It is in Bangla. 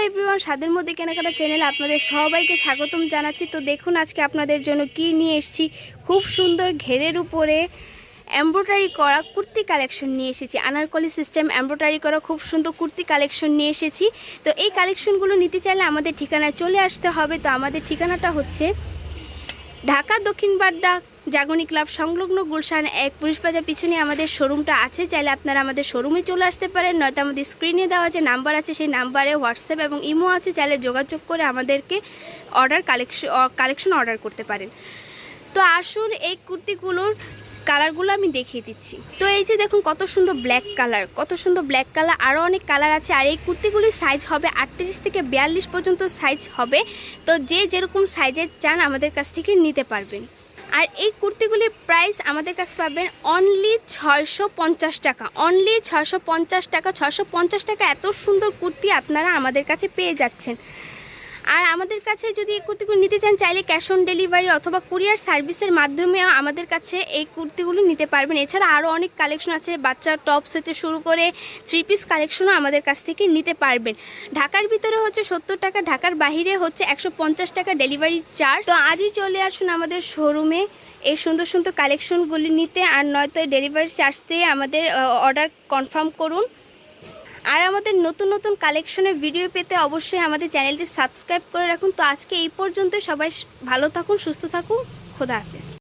এভরিওয়ান, স্বাদের মধ্যে কেনাকাটা চ্যানেলে আপনাদের সবাইকে স্বাগতম জানাচ্ছি। তো দেখুন আজকে আপনাদের জন্য কি নিয়ে এসেছি। খুব সুন্দর ঘেরের উপরে এমব্রয়ডারি করা কুর্তি কালেকশন নিয়ে এসেছি। আনারকলি সিস্টেম এমব্রয়ডারি করা খুব সুন্দর কুর্তি কালেকশন নিয়ে এসেছি। তো এই কালেকশনগুলো নিতে চাইলে আমাদের ঠিকানায় চলে আসতে হবে। তো আমাদের ঠিকানাটা হচ্ছে ঢাকা দক্ষিণ বাড্ডা জাগরণী ক্লাব সংলগ্ন গুলশান 1 পুলিশ বাজার পিছনে আমাদের শোরুমটা আছে। চাইলে আপনারা আমাদের শোরুমে চলে আসতে পারেন, নয়তো আমাদের স্ক্রিনে দেওয়া যে নাম্বার আছে সেই নাম্বারে হোয়াটসঅ্যাপ এবং ইমো আছে, চাইলে যোগাযোগ করে আমাদেরকে কালেকশন অর্ডার করতে পারেন। তো আসুন এই কুর্তিগুলোর কালারগুলো আমি দেখিয়ে দিচ্ছি। তো এই যে দেখুন কত সুন্দর ব্ল্যাক কালার, আরও অনেক কালার আছে। আর এই কুর্তিগুলির সাইজ হবে 38 থেকে 42 পর্যন্ত সাইজ হবে। তো যে যেরকম সাইজের চান আমাদের কাছ থেকে নিতে পারবেন। আর এই কুর্তিগুলির প্রাইস আমাদের কাছে পাবেন অনলি 650 টাকা, অনলি 650 টাকা। এত সুন্দর কুর্তি আপনারা আমাদের কাছে পেয়ে যাচ্ছেন। আর আমাদের কাছে যদি এই কুর্তিগুলো নিতে চান, চাইলে ক্যাশ অন ডেলিভারি অথবা কুরিয়ার সার্ভিসের মাধ্যমেও আমাদের কাছে এই কুর্তিগুলো নিতে পারবেন। এছাড়া আরও অনেক কালেকশন আছে, বাচ্চার টপস হতে শুরু করে 3 পিস কালেকশনও আমাদের কাছ থেকে নিতে পারবেন। ঢাকার ভিতরে হচ্ছে 70 টাকা, ঢাকার বাহিরে হচ্ছে 150 টাকা ডেলিভারি চার্জ। তো আজই চলে আসুন আমাদের শোরুমে এই সুন্দর সুন্দর কালেকশনগুলি নিতে, আর নয়তো ডেলিভারি চার্জ দিয়ে আমাদের অর্ডার কনফার্ম করুন। আর আমাদের নতুন নতুন কালেকশনের ভিডিও পেতে অবশ্যই আমাদের চ্যানেলটি সাবস্ক্রাইব করে রাখুন। তো আজকে এই পর্যন্ত, সবাই ভালো থাকুন, সুস্থ থাকুন, খোদা হাফেজ।